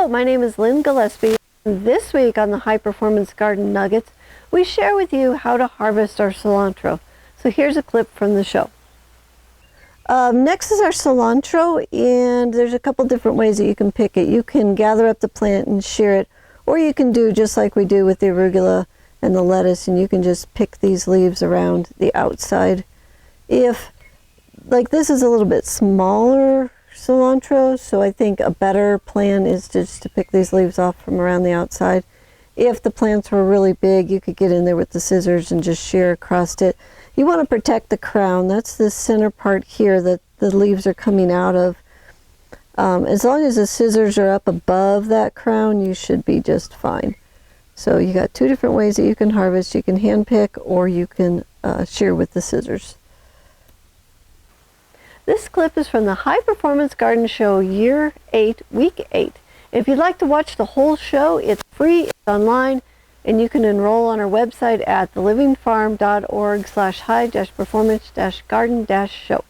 Hello, my name is Lynn Gillespie. This week on the High Performance Garden Nuggets, we share with you how to harvest our cilantro. So here's a clip from the show. Next is our cilantro, and there's a couple different ways that you can pick it. You can gather up the plant and shear it, or you can do just like we do with the arugula and the lettuce, and you can just pick these leaves around the outside. If, like, this is a little bit smaller cilantro, so I think a better plan is just to pick these leaves off from around the outside. If the plants were really big, you could get in there with the scissors and just shear across it. You want to protect the crown. That's the center part here that the leaves are coming out of. As long as the scissors are up above that crown, you should be just fine. So you got two different ways that you can harvest. You can hand pick, or you can shear with the scissors. This clip is from the High Performance Garden Show Year 8, Week 8. If you'd like to watch the whole show, it's free, it's online, and you can enroll on our website at thelivingfarm.org/high-performance-garden-show.